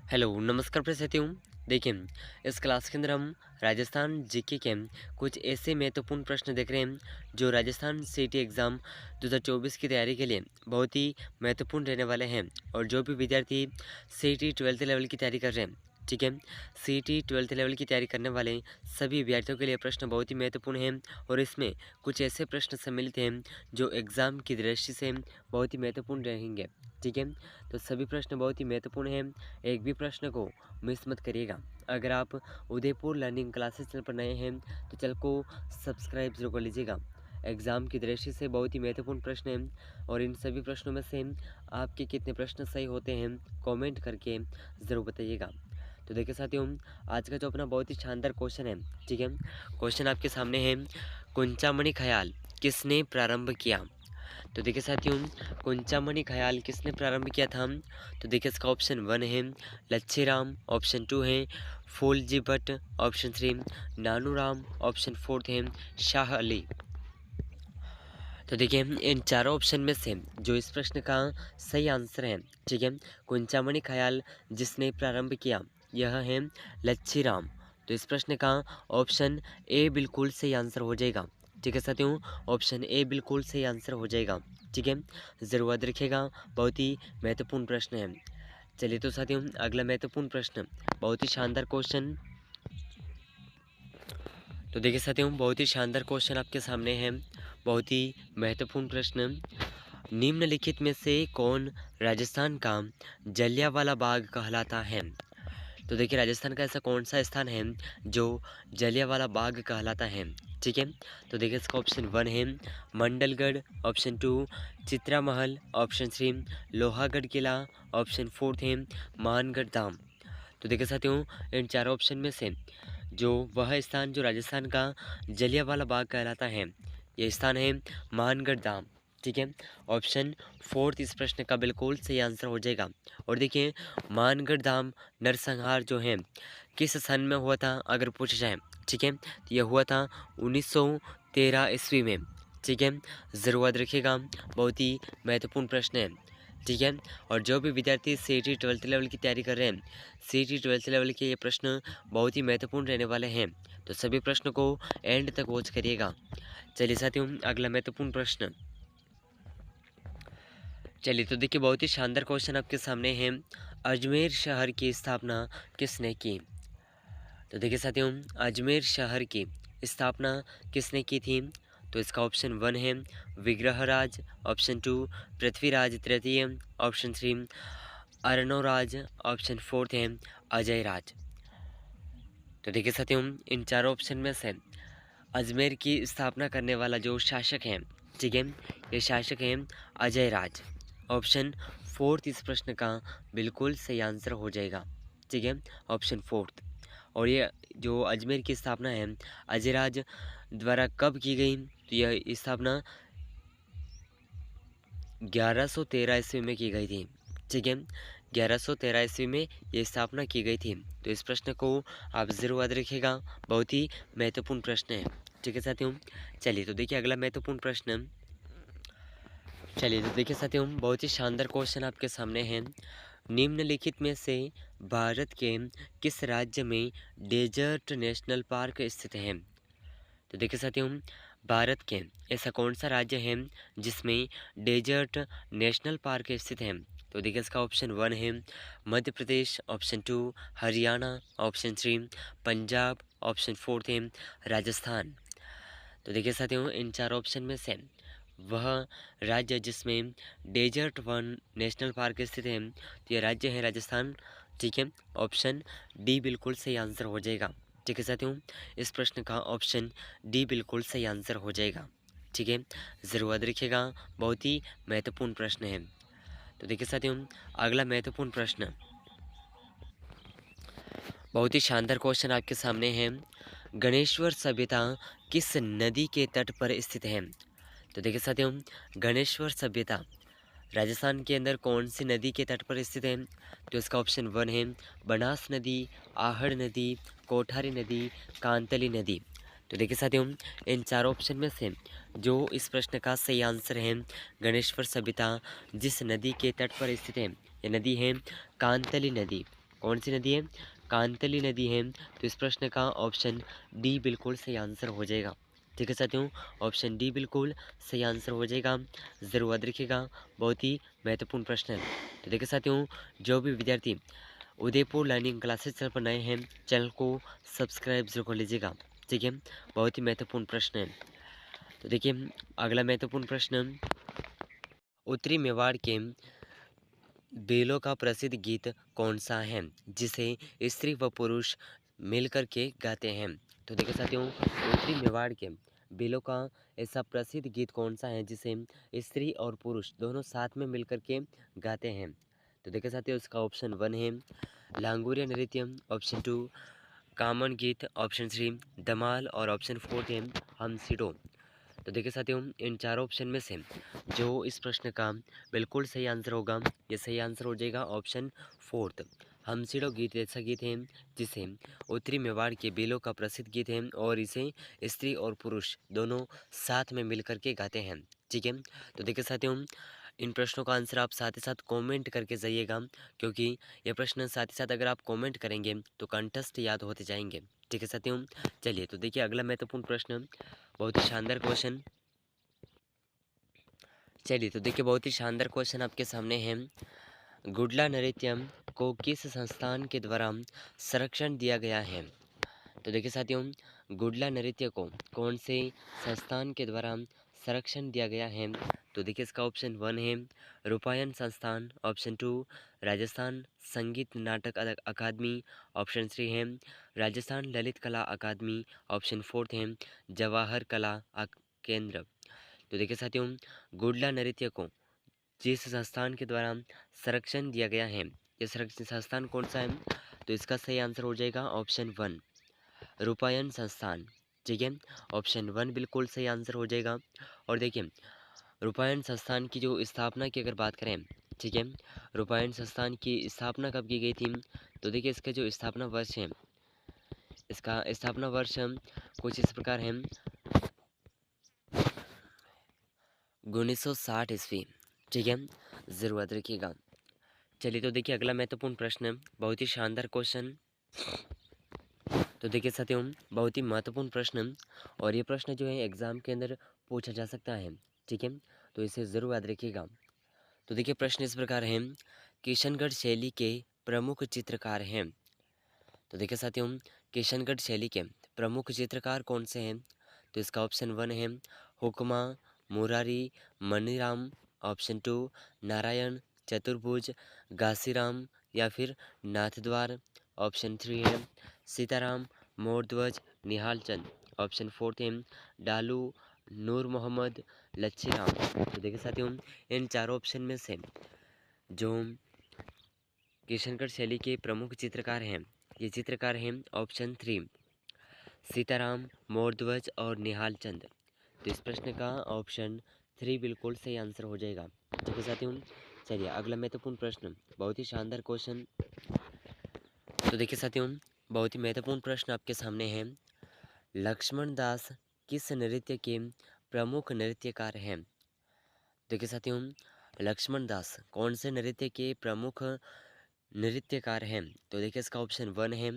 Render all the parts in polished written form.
Hello, नमस्कार प्रिय साथियों। देखिए, इस क्लास के अंदर हम राजस्थान जीके के कुछ ऐसे महत्वपूर्ण प्रश्न देख रहे हैं जो राजस्थान सीटी एग्ज़ाम 2024 की तैयारी के लिए बहुत ही महत्वपूर्ण रहने वाले हैं। और जो भी विद्यार्थी सीटी 12th लेवल की तैयारी कर रहे हैं, ठीक है, सीटी 12th लेवल की तैयारी करने वाले सभी विद्यार्थियों के लिए प्रश्न बहुत ही महत्वपूर्ण हैं। और इसमें कुछ ऐसे प्रश्न सम्मिलित हैं जो एग्ज़ाम की दृष्टि से बहुत ही महत्वपूर्ण रहेंगे, ठीक है। तो सभी प्रश्न बहुत ही महत्वपूर्ण हैं, एक भी प्रश्न को मिस मत करिएगा। अगर आप उदयपुर लर्निंग क्लासेस चैनल पर नए हैं तो चैनल को सब्सक्राइब जरूर कर लीजिएगा। एग्ज़ाम की दृष्टि से बहुत ही महत्वपूर्ण प्रश्न हैं और इन सभी प्रश्नों में से आपके कितने प्रश्न सही होते हैं कमेंट करके ज़रूर बताइएगा। तो देखिए साथियों, आज का जो अपना बहुत ही शानदार क्वेश्चन है, ठीक है। क्वेश्चन आपके सामने है, कुंचामणि ख्याल किसने प्रारंभ किया? तो देखिए साथियों, कुंचामणि ख्याल किसने प्रारंभ किया था? तो देखिए इसका ऑप्शन 1 है लच्छीराम, ऑप्शन 2 है फूलजी भट्ट, ऑप्शन 3 नानूराम, ऑप्शन 4 है शाह अली। तो देखिए इन चारों ऑप्शन में से जो इस प्रश्न का सही आंसर है, ठीक है, कुंचामणि ख्याल जिसने प्रारंभ किया यह है लच्छीराम। तो इस प्रश्न का ऑप्शन ए बिल्कुल सही आंसर हो जाएगा, ठीक है साथियों। ऑप्शन ए बिल्कुल सही आंसर हो जाएगा, ठीक है। ज़रूर याद रखिएगा, बहुत ही महत्वपूर्ण प्रश्न है। चलिए तो साथियों, अगला महत्वपूर्ण प्रश्न, बहुत ही शानदार क्वेश्चन। तो देखिए साथियों, बहुत ही शानदार क्वेश्चन आपके सामने है, बहुत ही महत्वपूर्ण प्रश्न। निम्नलिखित में से कौन राजस्थान का जलियांवाला बाग कहलाता है? तो देखिए राजस्थान का ऐसा कौन सा स्थान है जो जलियांवाला बाग कहलाता है, ठीक है। तो देखिए इसका ऑप्शन 1 है मंडलगढ़, ऑप्शन 2 चित्रा महल, ऑप्शन 3 लोहागढ़ किला, ऑप्शन 4 है मानगढ़ धाम। तो देखिए साथियों, इन चारों ऑप्शन में से जो वह स्थान जो राजस्थान का जलियांवाला बाग कहलाता है, यह स्थान है मानगढ़ धाम, ठीक है। ऑप्शन 4 इस प्रश्न का बिल्कुल सही आंसर हो जाएगा। और देखिए मानगढ़ धाम नरसंहार जो है किस सन में हुआ था अगर पूछा जाए, ठीक है, तो यह हुआ था 1913 ईस्वी में, ठीक है। ज़रूर याद रखिएगा, बहुत ही महत्वपूर्ण प्रश्न है, ठीक है। और जो भी विद्यार्थी सीटी 12th लेवल की तैयारी कर रहे हैं, सीटी 12th लेवल के ये प्रश्न बहुत ही महत्वपूर्ण रहने वाले हैं, तो सभी प्रश्न को एंड तक वॉच करिएगा। चलिए साथियों, अगला महत्वपूर्ण प्रश्न। चलिए तो देखिए, बहुत ही शानदार क्वेश्चन आपके सामने है, अजमेर शहर की स्थापना किसने की? तो देखिए साथियों, अजमेर शहर की स्थापना किसने की थी? तो इसका ऑप्शन 1 है विग्रहराज, ऑप्शन 2 पृथ्वीराज तृतीय, ऑप्शन 3 अर्णोराज, ऑप्शन 4 है अजय राज। तो देखिए साथियों, इन चारों ऑप्शन में से अजमेर की स्थापना करने वाला जो शासक है, ठीक है, ये शासक है अजय राज। ऑप्शन 4 इस प्रश्न का बिल्कुल सही आंसर हो जाएगा, ठीक है, ऑप्शन 4। और ये जो अजमेर की स्थापना है अजयराज द्वारा कब की गई? तो यह स्थापना 1113 ईस्वी में की गई थी, ठीक है। 1113 ईस्वी में ये स्थापना की गई थी। तो इस प्रश्न को आप ज़रूर याद रखिएगा, बहुत ही महत्वपूर्ण प्रश्न है, ठीक है साथियों। चलिए तो देखिए अगला महत्वपूर्ण प्रश्न। चलिए तो देखिए साथियों, बहुत ही शानदार क्वेश्चन आपके सामने है, निम्नलिखित में से भारत के किस राज्य में डेजर्ट नेशनल पार्क स्थित है? तो देखिए साथियों, भारत के ऐसा कौन सा राज्य है जिसमें डेजर्ट नेशनल पार्क स्थित है? तो देखिए इसका ऑप्शन 1 है Madhya Pradesh, option 2 Haryana, option 3 Punjab, option 4 है राजस्थान। तो देखिए साथियों, इन चार ऑप्शन में से वह राज्य जिसमें डेजर्ट वन नेशनल पार्क स्थित है, तो यह राज्य है राजस्थान, ठीक है। ऑप्शन डी बिल्कुल सही आंसर हो जाएगा, ठीक है साथियों। इस प्रश्न का ऑप्शन डी बिल्कुल सही आंसर हो जाएगा, ठीक है। ज़रूर याद रखिएगा, बहुत ही महत्वपूर्ण प्रश्न है। तो देखिए साथियों, अगला महत्वपूर्ण प्रश्न, बहुत ही शानदार क्वेश्चन आपके सामने है, गणेश्वर सभ्यता किस नदी के तट पर स्थित है? तो देखिए साथियों, गणेश्वर सभ्यता राजस्थान के अंदर कौन सी नदी के तट पर स्थित है? तो इसका ऑप्शन 1 है बनास नदी, आहड़ नदी, कोठारी नदी, कांतली नदी। तो देखिए साथियों, इन चारों ऑप्शन में से जो इस प्रश्न का सही आंसर है, गणेश्वर सभ्यता जिस नदी के तट पर स्थित है, ये नदी है कांतली नदी। कौन सी नदी है? कांतली नदी है। तो इस प्रश्न का ऑप्शन डी बिल्कुल सही आंसर हो जाएगा। ठीक है साथियों, ऑप्शन डी बिल्कुल सही आंसर हो जाएगा। ज़रूर याद रखिएगा, बहुत ही महत्वपूर्ण प्रश्न है। तो देखिए साथियों, जो भी विद्यार्थी उदयपुर लर्निंग क्लासेस चैनल पर नए हैं, चैनल को सब्सक्राइब जरूर कर लीजिएगा। ठीक है, बहुत ही महत्वपूर्ण प्रश्न है। तो देखिए अगला महत्वपूर्ण प्रश्न, उत्तरी मेवाड़ के बेलों का प्रसिद्ध गीत कौन सा है जिसे स्त्री व पुरुष मिलकर के गाते हैं? तो देखिए साथियों, उत्तरी मेवाड़ के बेलों का ऐसा प्रसिद्ध गीत कौन सा है जिसे स्त्री और पुरुष दोनों साथ में मिलकर के गाते हैं? तो देखिए साथियों, इसका ऑप्शन 1 है लांगुरिया नृत्य, ऑप्शन 2 कामन गीत, ऑप्शन 3 धमाल और ऑप्शन 4 है हमसिडो। तो देखिए साथियों, इन चारों ऑप्शन में से जो इस प्रश्न का बिल्कुल सही आंसर होगा, ये सही आंसर हो जाएगा ऑप्शन 4 हमसिडो गीत ऐसा गीत है जिसे उत्तरी मेवाड़ के बेलों का प्रसिद्ध गीत है और इसे स्त्री और पुरुष दोनों साथ में मिलकर के गाते हैं। ठीक है, तो देखिए साथियों, इन प्रश्नों का आंसर आप साथ ही साथ कमेंट करके जाइएगा, क्योंकि ये प्रश्न साथ ही साथ अगर आप कमेंट करेंगे तो कंटेस्ट याद होते जाएंगे। ठीक है साथियों, चलिए तो देखिए अगला महत्वपूर्ण प्रश्न, बहुत ही शानदार क्वेश्चन। चलिए तो देखिए बहुत ही शानदार क्वेश्चन आपके सामने है। गुडला नृत्य को किस संस्थान के द्वारा संरक्षण दिया गया है? तो देखिए साथियों, गुडला नृत्य को कौन से संस्थान के द्वारा संरक्षण दिया गया है? तो देखिए इसका ऑप्शन 1 है रूपायन संस्थान, ऑप्शन 2 राजस्थान संगीत नाटक अकादमी, ऑप्शन 3 है राजस्थान ललित कला अकादमी, ऑप्शन 4 है जवाहर कला केंद्र। तो देखिए साथियों, गुडला नृत्य को जिस संस्थान के द्वारा संरक्षण दिया गया है, ये संरक्षण संस्थान कौन सा है? तो इसका सही आंसर हो जाएगा ऑप्शन 1 रूपायन संस्थान। ठीक है, ऑप्शन 1 बिल्कुल सही आंसर हो जाएगा। और देखिए रूपायन संस्थान की जो स्थापना की अगर बात करें, ठीक है, रूपायन संस्थान की स्थापना कब की गई थी? तो देखिए इसका जो स्थापना वर्ष है, इसका स्थापना वर्ष कुछ इस प्रकार है 1960 ईस्वी। ठीक है, ज़रूर याद रखिएगा। चलिए तो देखिए अगला महत्वपूर्ण प्रश्न, बहुत ही शानदार क्वेश्चन। तो देखिए साथियों, बहुत ही महत्वपूर्ण प्रश्न, और ये प्रश्न जो है एग्ज़ाम के अंदर पूछा जा सकता है। ठीक है, तो इसे ज़रूर याद रखिएगा। तो देखिए प्रश्न इस प्रकार है, किशनगढ़ शैली के प्रमुख चित्रकार हैं। तो देखिए साथियों, किशनगढ़ शैली के प्रमुख चित्रकार कौन से हैं? तो इसका ऑप्शन 1 है हुक्मा मुरारी मनीराम, ऑप्शन 2 नारायण चतुर्भुज घासीराम या फिर नाथद्वार, ऑप्शन 3 है सीताराम मोरध्वज निहालचंद, ऑप्शन 4 है डालू नूर मोहम्मद लच्छीराम। तो देखिए साथियों, इन चारों ऑप्शन में से जो किशनगढ़ शैली के प्रमुख चित्रकार हैं, ये चित्रकार हैं ऑप्शन 3 सीताराम मोरध्वज और निहाल चंद। तो इस प्रश्न का ऑप्शन 3 बिल्कुल सही आंसर हो जाएगा। ठीक है साथियों, चलिए अगला महत्वपूर्ण प्रश्न, बहुत ही शानदार क्वेश्चन। तो देखिए साथियों, बहुत ही महत्वपूर्ण प्रश्न आपके सामने है, लक्ष्मण दास किस नृत्य के प्रमुख नृत्यकार हैं? देखिए साथियों, लक्ष्मण दास कौन से नृत्य के प्रमुख नृत्यकार हैं? तो देखिए इसका ऑप्शन 1 है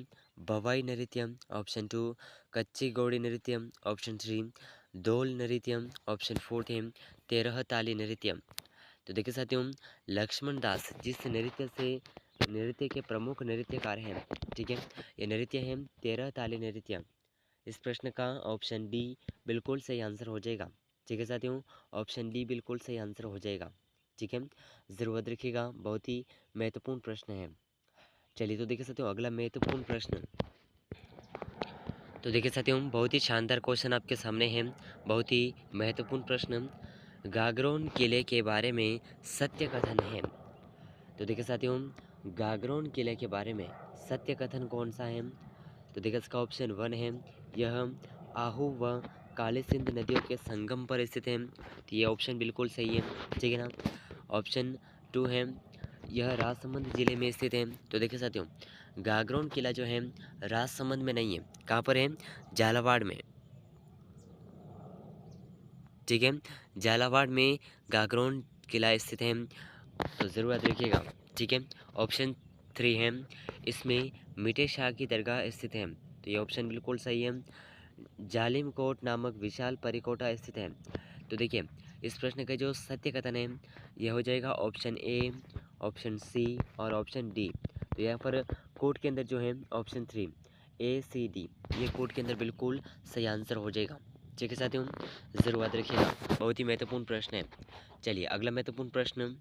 भवाई नृत्य, ऑप्शन 2 कच्ची घोड़ी नृत्य, ऑप्शन 3 दौल नृत्य, ऑप्शन 4 है तेरह ताली नृत्य। तो देखिए साथियों, लक्ष्मण दास जिस नृत्य के प्रमुख नृत्यकार हैं, ठीक है, ये नृत्य है तेरह ताली नृत्य। इस प्रश्न का ऑप्शन डी बिल्कुल सही आंसर हो जाएगा। ठीक है साथियों, ऑप्शन डी बिल्कुल सही आंसर हो जाएगा। ठीक है, ज़रूर याद रखिएगा, बहुत ही महत्वपूर्ण प्रश्न है। चलिए तो देखिए साथियों अगला महत्वपूर्ण प्रश्न। तो देखिए साथियों, बहुत ही शानदार क्वेश्चन आपके सामने है, बहुत ही महत्वपूर्ण प्रश्न, गागरोन किले के बारे में सत्य कथन है। तो देखिए साथियों, गागरोन किले के बारे में सत्य कथन कौन सा है? तो देखिए इसका ऑप्शन 1 है यह आहू व काली सिंध नदियों के संगम पर स्थित है। तो ये ऑप्शन बिल्कुल सही है। ठीक है ना। ऑप्शन 2 है यह राजसमंद जिले में स्थित है। तो देखिए साथियों, गागरोन किला जो है राजसमंद में नहीं है, कहाँ पर है? झालावाड़ में। ठीक है, झालावाड़ में गागरोन किला स्थित है, तो ज़रूर याद रखिएगा। ठीक है, ऑप्शन 3 है इसमें मीठे शाह की दरगाह स्थित है, तो ये ऑप्शन बिल्कुल सही है। जालिम कोट नामक विशाल परिकोटा स्थित है। तो देखिए इस प्रश्न का जो सत्य कथन है यह हो जाएगा ऑप्शन ए, ऑप्शन सी और ऑप्शन डी। तो यहाँ पर कोट के अंदर जो है ऑप्शन 3 ए सी डी, ये कोट के अंदर बिल्कुल सही आंसर हो जाएगा। ठीक है साथियों, ज़रूर याद रखिएगा, बहुत ही महत्वपूर्ण प्रश्न है। चलिए अगला महत्वपूर्ण प्रश्न,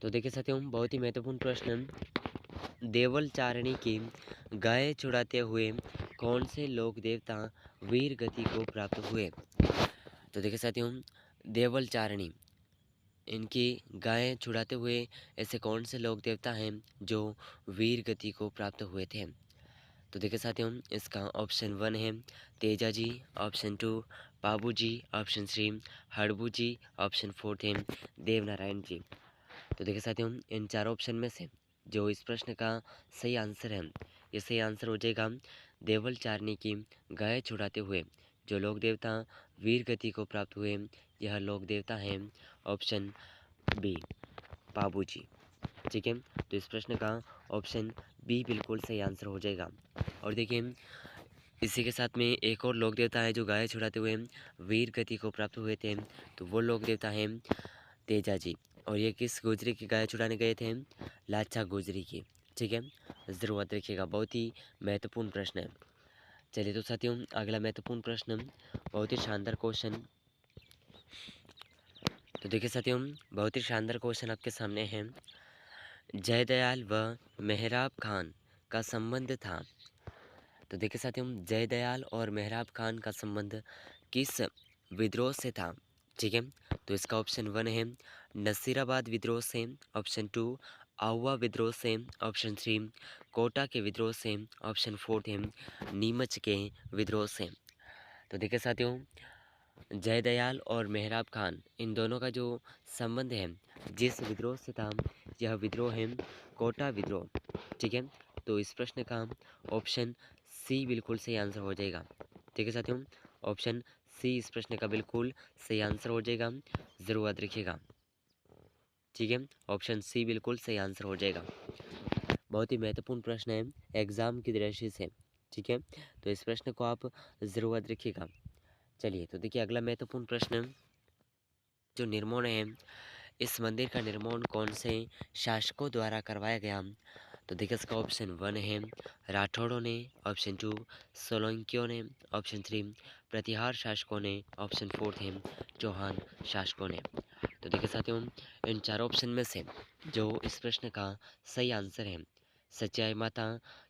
तो देखिए साथियों बहुत ही महत्वपूर्ण प्रश्न, देवल चारणी की गाय छुड़ाते हुए कौन से लोक देवता वीर गति को प्राप्त हुए। तो देखिए साथियों देवल चारणी, इनकी गायें छुड़ाते हुए ऐसे कौन से लोक देवता हैं जो वीर गति को प्राप्त हुए थे। तो देखिए साथियों इसका ऑप्शन 1 है तेजा जी, ऑप्शन 2 बाबू जी, ऑप्शन 3 हड़बू जी, ऑप्शन 4 है देवनारायण जी। तो देखिए साथियों इन चारों ऑप्शन में से जो इस प्रश्न का सही आंसर है, ये सही आंसर हो जाएगा देवल चारनी की गाय छुड़ाते हुए जो लोक देवता वीर गति को प्राप्त हुए, यह लोक देवता हैं ऑप्शन बी बाबू जी। ठीक है, तो इस प्रश्न का ऑप्शन बी बिल्कुल सही आंसर हो जाएगा। और देखिए इसी के साथ में एक और लोक देवता है जो गाय छुड़ाते हुए वीर गति को प्राप्त हुए थे, तो वो लोक देवता हैं तेजा जी। और ये किस गुजरी की गाय छुड़ाने गए थे, लाचा गुजरी की। ठीक है, ज़रूर याद रखिएगा, बहुत ही महत्वपूर्ण प्रश्न है। चलिए तो साथियों अगला महत्वपूर्ण प्रश्न, बहुत ही शानदार क्वेश्चन। तो देखिए साथियों बहुत ही शानदार क्वेश्चन आपके सामने है, जयदयाल व मेहराब खान का संबंध था। तो देखिए साथियों जयदयाल और मेहराब खान का संबंध किस विद्रोह से था। ठीक है, तो इसका ऑप्शन 1 है नसीराबाद विद्रोह से, ऑप्शन 2 आहुआ विद्रोह से, ऑप्शन 3 कोटा के विद्रोह से, ऑप्शन 4 है नीमच के विद्रोह से। तो देखिए साथियों जयदयाल और मेहराब खान इन दोनों का जो संबंध है जिस विद्रोह से था, यह विद्रोह है कोटा विद्रोह। ठीक है, तो इस प्रश्न का ऑप्शन सी बिल्कुल सही आंसर हो जाएगा। ठीक है साथियों, ऑप्शन सी इस प्रश्न का बिल्कुल सही आंसर हो जाएगा, ज़रूर याद रखिएगा। ठीक है, ऑप्शन सी बिल्कुल सही आंसर हो जाएगा, बहुत ही महत्वपूर्ण प्रश्न है एग्ज़ाम की दृष्टि से। ठीक है, तो इस प्रश्न को आप ज़रूर याद रखिएगा। चलिए तो देखिए अगला महत्वपूर्ण प्रश्न, जो निर्माण है इस मंदिर का निर्माण कौन से शासकों द्वारा करवाया गया। तो देखिए इसका ऑप्शन 1 है राठौड़ों ने, ऑप्शन 2 सोलंकियों ने, ऑप्शन 3 प्रतिहार शासकों ने, ऑप्शन 4 है चौहान शासकों ने। तो देखिए साथियों इन चारों ऑप्शन में से जो इस प्रश्न का सही आंसर है, सच्चाई माता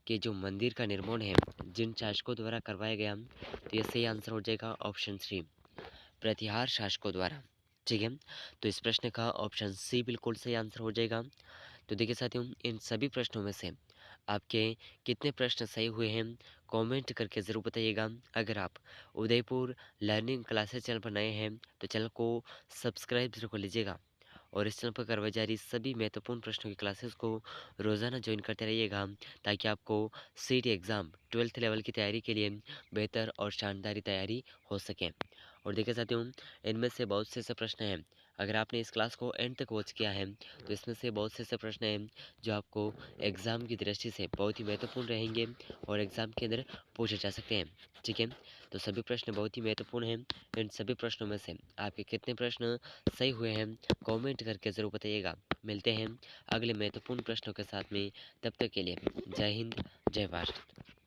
के जो मंदिर का निर्माण है जिन शासकों द्वारा करवाया गया, तो ये सही आंसर हो जाएगा ऑप्शन 3 प्रतिहार शासकों द्वारा। ठीक है, तो इस प्रश्न का ऑप्शन सी बिल्कुल सही आंसर हो जाएगा। तो देखिए साथियों इन सभी प्रश्नों में से आपके कितने प्रश्न सही हुए हैं कमेंट करके ज़रूर बताइएगा। अगर आप उदयपुर लर्निंग क्लासेस चैनल पर नए हैं तो चैनल को सब्सक्राइब जरूर कर लीजिएगा और इस चैनल पर करवाई जा रही सभी महत्वपूर्ण प्रश्नों की क्लासेस को रोज़ाना ज्वाइन करते रहिएगा, ताकि आपको सीटी एग्ज़ाम 12th लेवल की तैयारी के लिए बेहतर और शानदार तैयारी हो सके। और देखिए साथियों इनमें से बहुत से ऐसे प्रश्न हैं, अगर आपने इस क्लास को एंड तक वॉच किया है तो इसमें से बहुत से ऐसे प्रश्न हैं जो आपको एग्ज़ाम की दृष्टि से बहुत ही महत्वपूर्ण रहेंगे और एग्ज़ाम के अंदर पूछे जा सकते हैं। ठीक है, तो सभी प्रश्न बहुत ही महत्वपूर्ण हैं। इन सभी प्रश्नों में से आपके कितने प्रश्न सही हुए हैं कमेंट करके ज़रूर बताइएगा। मिलते हैं अगले महत्वपूर्ण प्रश्नों के साथ में, तब तक के लिए जय हिंद जय भारत।